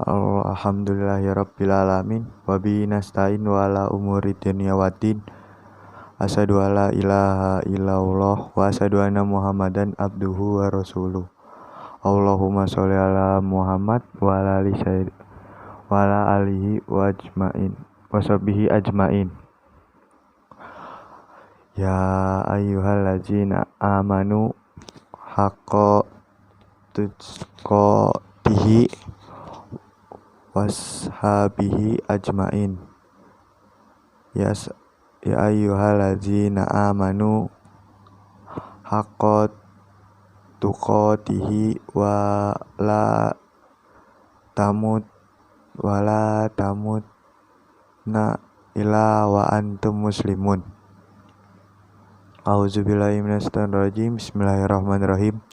Alhamdulillahirabbil alamin wa bihi nasta'in wa ala umuri dunya waddin. Asyhadu alla ilaha illallah wa asyhadu anna Muhammadan abduhu wa rasuluh. Allahumma sholli ala Muhammad wa ala alihi wa ajmain wa sahbihi ajmain. Ya ayyuhallazina amanu haqqa tuqatihi washabihi ajmain. Ya ayyuhallazina amanu haqqa tuqatihi wa la tamutna illa wa antum muslimun. A'udzubillahi minasyaitonirrajim. Bismillahirrahmanirrahim.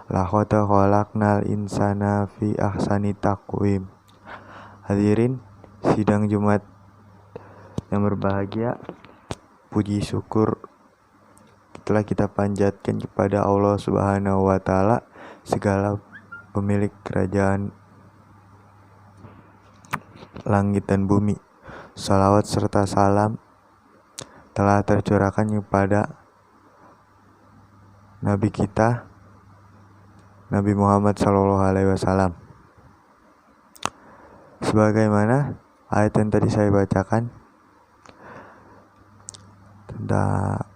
Laqad khalaqnal insana fi ahsani taqwim. Hadirin sidang Jumat yang berbahagia, puji syukur telah kita panjatkan kepada Allah Subhanahu wa taala, segala pemilik kerajaan langit dan bumi. Salawat serta salam telah tercurahkan kepada Nabi kita, Nabi Muhammad SAW. Sebagaimana ayat yang tadi saya bacakan, tentang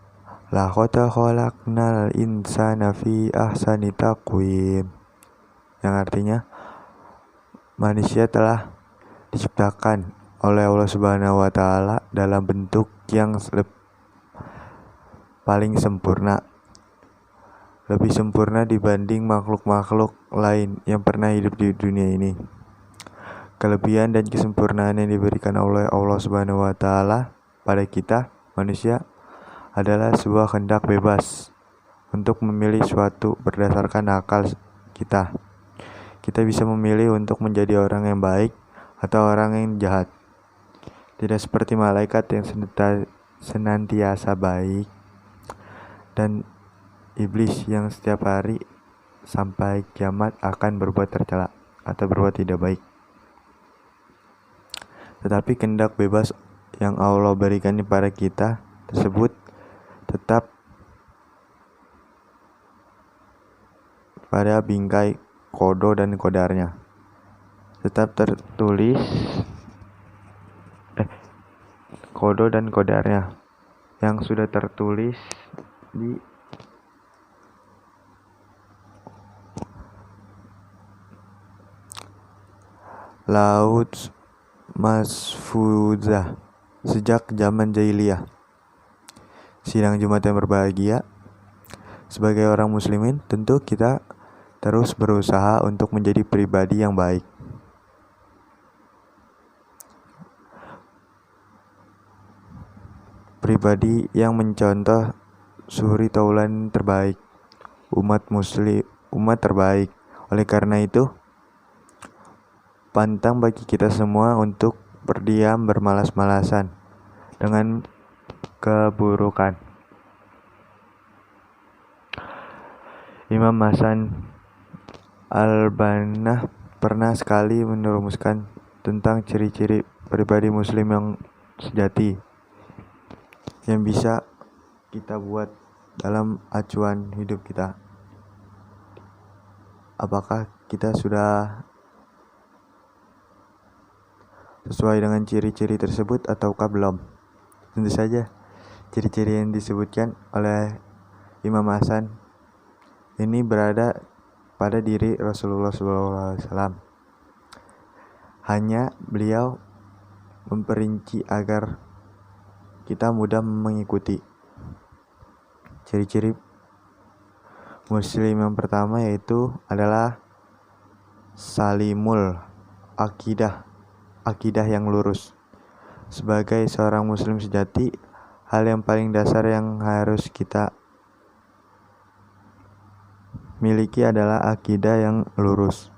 laqad khalaqnal insana fi ahsani taqwim, yang artinya manusia telah diciptakan oleh Allah Subhanahu wa taala dalam bentuk yang paling sempurna, lebih sempurna dibanding makhluk-makhluk lain yang pernah hidup di dunia ini. Kelebihan dan kesempurnaan yang diberikan oleh Allah Subhanahu wa taala pada kita manusia adalah sebuah kehendak bebas untuk memilih suatu berdasarkan akal kita. Kita bisa memilih untuk menjadi orang yang baik atau orang yang jahat. Tidak seperti malaikat yang senantiasa baik dan iblis yang setiap hari sampai kiamat akan berbuat tercela atau berbuat tidak baik. Tetapi kehendak bebas yang Allah berikan kepada kita tersebut tetap pada bingkai kodo dan kodarnya, tetap tertulis kodo dan kodarnya yang sudah tertulis di Laut Mahfuzah sejak zaman jahiliyah. Sidang Jumat yang berbahagia, sebagai orang muslimin tentu kita terus berusaha untuk menjadi pribadi yang baik. Pribadi yang mencontoh suri taulan terbaik, umat terbaik. Oleh karena itu, pantang bagi kita semua untuk berdiam bermalas-malasan dengan keburukan. Imam Hasan Al-Banna pernah sekali merumuskan tentang ciri-ciri pribadi muslim yang sejati yang bisa kita buat dalam acuan hidup kita. Apakah kita sudah sesuai dengan ciri-ciri tersebut ataukah belum? Tentu saja ciri-ciri yang disebutkan oleh Imam Hasan ini berada pada diri Rasulullah SAW. Hanya beliau memperinci agar kita mudah mengikuti. Ciri-ciri muslim yang pertama yaitu adalah salimul akidah yang lurus. Sebagai seorang muslim sejati, hal yang paling dasar yang harus kita miliki adalah akidah yang lurus.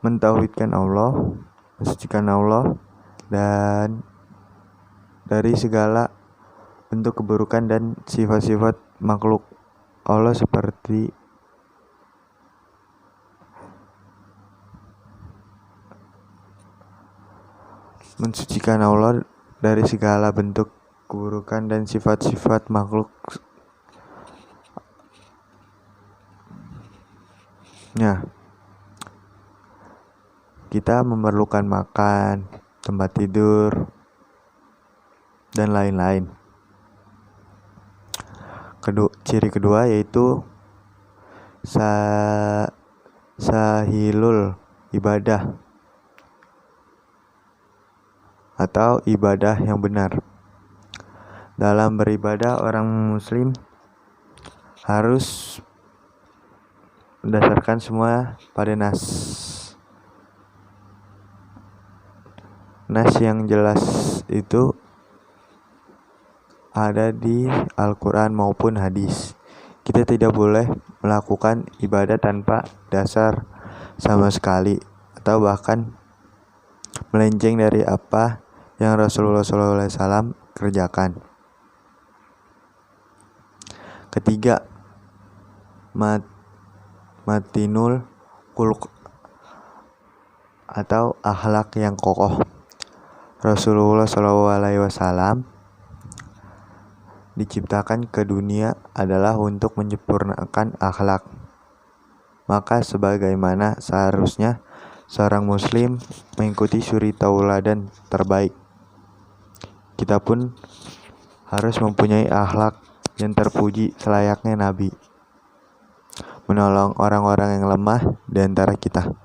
Mentauhidkan Allah, mensucikan Allah dan dari segala bentuk keburukan dan sifat-sifat makhluk Allah seperti mensucikan Allah dari segala bentuk keburukan dan sifat-sifat makhluknya. Kita memerlukan makan, tempat tidur, dan lain-lain. Ciri kedua yaitu sahilul ibadah atau ibadah yang benar. Dalam beribadah, orang muslim harus mendasarkan semua pada nas yang jelas itu ada di Al-Quran maupun hadis. Kita tidak boleh melakukan ibadah tanpa dasar sama sekali, atau bahkan melenceng dari apa yang Rasulullah SAW kerjakan. Ketiga, matinul khuluq atau akhlak yang kokoh. Rasulullah SAW diciptakan ke dunia adalah untuk menyempurnakan akhlak. Maka sebagaimana seharusnya seorang muslim mengikuti suri tauladan terbaik, kita pun harus mempunyai akhlak yang terpuji selayaknya Nabi. Menolong orang-orang yang lemah di antara kita,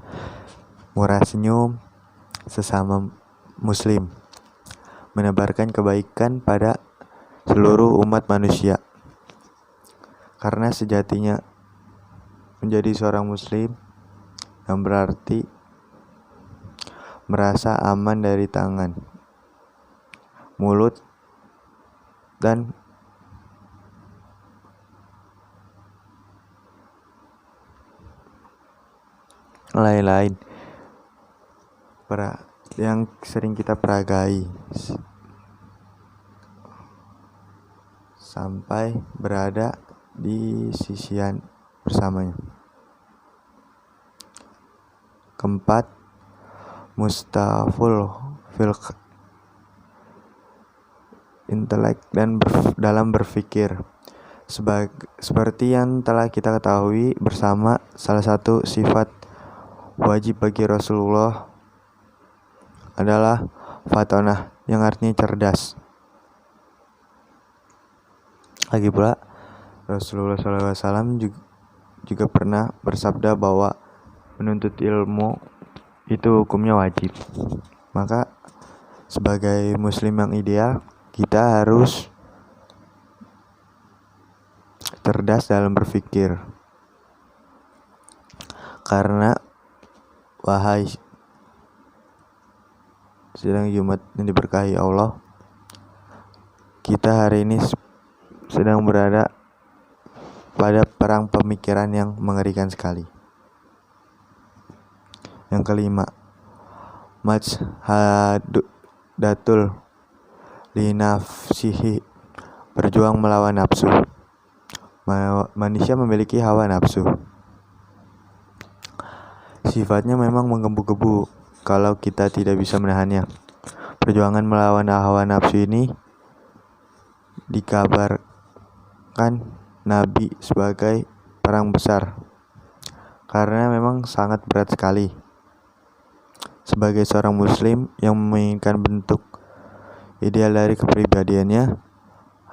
murah senyum sesama muslim, menebarkan kebaikan pada seluruh umat manusia. Karena sejatinya menjadi seorang muslim yang berarti merasa aman dari tangan, mulut, dan lain-lain yang sering kita peragai sampai berada di sisian bersamanya. Keempat, mustaful fil intelek dan dalam berpikir. Seperti yang telah kita ketahui bersama, salah satu sifat wajib bagi Rasulullah adalah fatonah, yang artinya cerdas. Lagi pula, Rasulullah SAW juga pernah bersabda bahwa menuntut ilmu itu hukumnya wajib. Maka sebagai muslim yang ideal, kita harus cerdas dalam berpikir. Karena wahai sidang Jumat yang diberkahi Allah, kita hari ini sedang berada pada perang pemikiran yang mengerikan sekali. Yang kelima, majhadatul linafsihi, berjuang melawan nafsu. Manusia memiliki hawa nafsu. Sifatnya memang menggebu-gebu kalau kita tidak bisa menahannya. Perjuangan melawan hawa nafsu ini dikabarkan Nabi sebagai perang besar, karena memang sangat berat sekali. Sebagai seorang muslim yang menginginkan bentuk ideal dari kepribadiannya,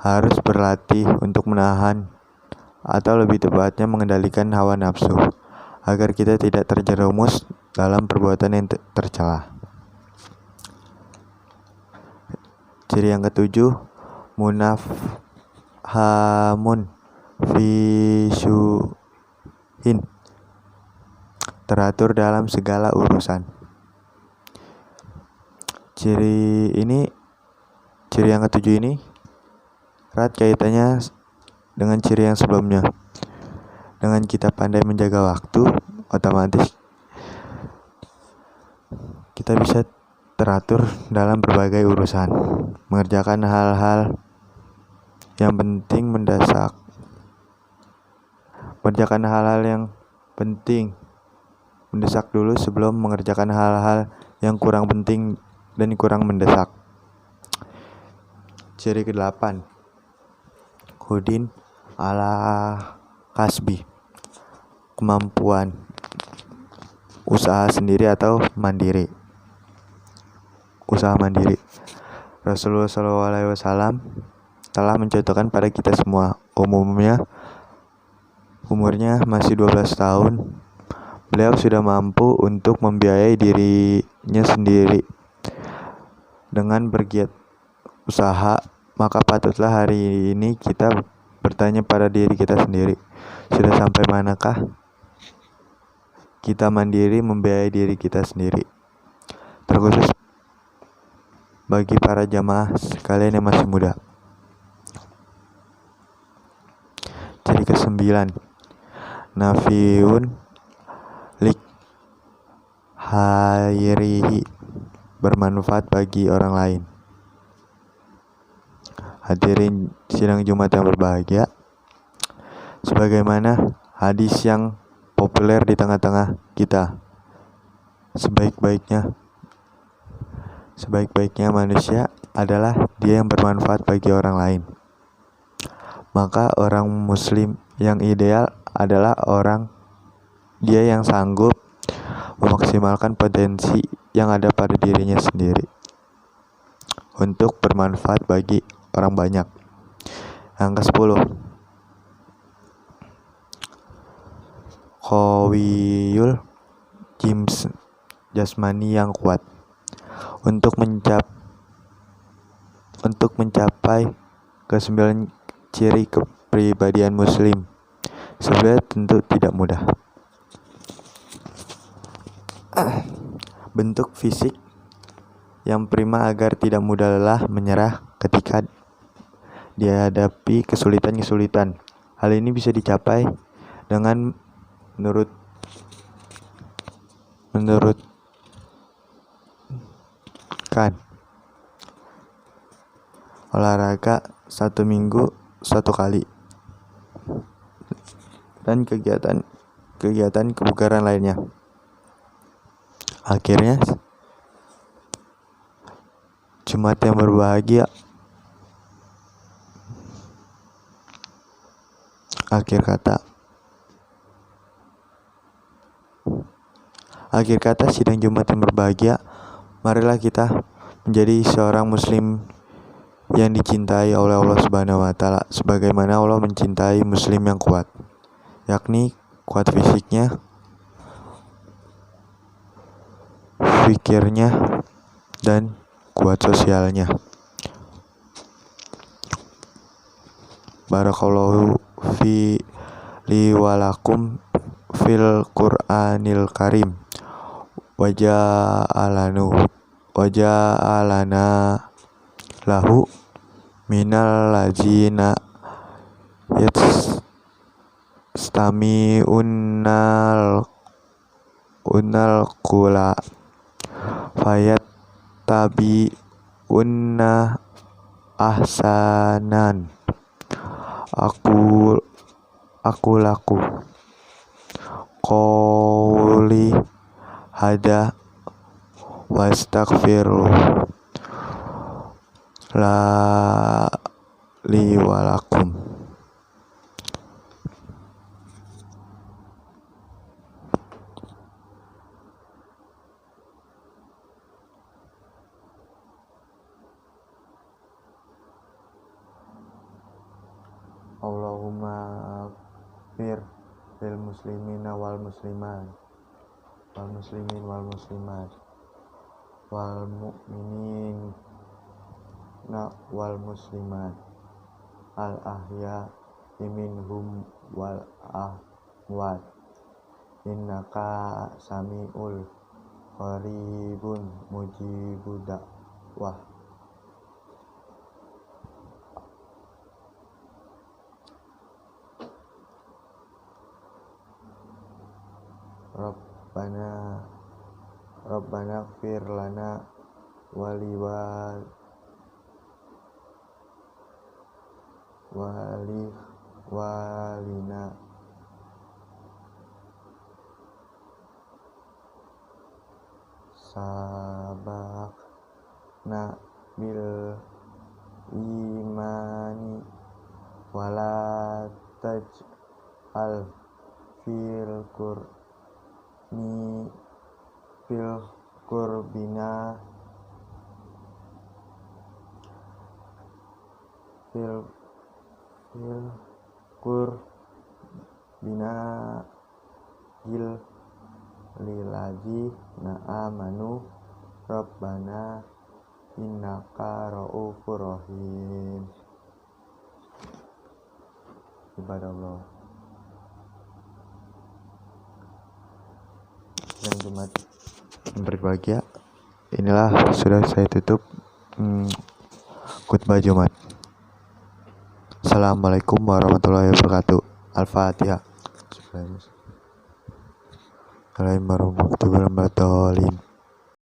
harus berlatih untuk menahan, atau lebih tepatnya mengendalikan hawa nafsu, agar kita tidak terjerumus dalam perbuatan yang tercela. Ciri yang ketujuh, munafhamun fisuhin, teratur dalam segala urusan. Ciri yang ketujuh ini erat kaitannya dengan ciri yang sebelumnya. Dengan kita pandai menjaga waktu, otomatis kita bisa teratur dalam berbagai urusan, mengerjakan hal-hal yang penting mendesak, dulu sebelum mengerjakan hal-hal yang kurang penting dan kurang mendesak. Ciri ke-8, Hudin ala kasbi, kemampuan usaha sendiri atau mandiri. Usaha mandiri. Rasulullah SAW telah mencontohkan pada kita semua. Umurnya masih 12 tahun. Beliau sudah mampu untuk membiayai dirinya sendiri dengan bergiat usaha. Maka patutlah hari ini kita bertanya pada diri kita sendiri, sudah sampai manakah kita mandiri membiayai diri kita sendiri? Terkhusus bagi para jamaah sekalian yang masih muda. Ciri ke-9, nafiun lik hairihi, bermanfaat bagi orang lain. Hadirin sidang Jumat yang berbahagia, sebagaimana hadis yang populer di tengah-tengah kita, sebaik-baiknya manusia adalah dia yang bermanfaat bagi orang lain. Maka orang muslim yang ideal adalah dia yang sanggup memaksimalkan potensi yang ada pada dirinya sendiri untuk bermanfaat bagi orang banyak. Yang ke-10, qawiyul jasmani, yang kuat. Untuk mencapai ke-9 ciri kepribadian muslim sebenarnya tentu tidak mudah. Bentuk fisik yang prima agar tidak mudah lelah menyerah ketika dihadapi kesulitan-kesulitan. Hal ini bisa dicapai dengan menurutkan olahraga 1 minggu 1 kali dan kegiatan kebugaran lainnya. Akhirnya, Jumat yang berbahagia, akhir kata sidang Jumat yang berbahagia, marilah kita menjadi seorang muslim yang dicintai oleh Allah Subhanahu wa taala sebagaimana Allah mencintai muslim yang kuat, yakni kuat fisiknya, fikirnya, dan kuat sosialnya. Barakallahu fi li walakum fil Qur'anil Karim waja'alana lahu minal ladzina yastami'unnal qula fayattabi'unna ahsanan. Aku laku qouli hada wastaghfiru la li walakum. Allahumma fir lil muslimina wal muslimat wal muslimin wal muslimat wal mu'minin wal muslimat al ahya minhum wal ahwat innaka samiul qaribun mujibud da'wah. Rabbana ighfir lana walina bil imani wala taj'al fil qurbina gil lilladzina amanu rabbana innaka ra'ufur rahim. Ibadah Allah yang Jumat yang berbahagia, inilah sudah saya tutup khutbah Jumat. Assalamualaikum warahmatullahi wabarakatuh. Al-Fatihah. Assalamualaikum warahmatullahi wabarakatuh.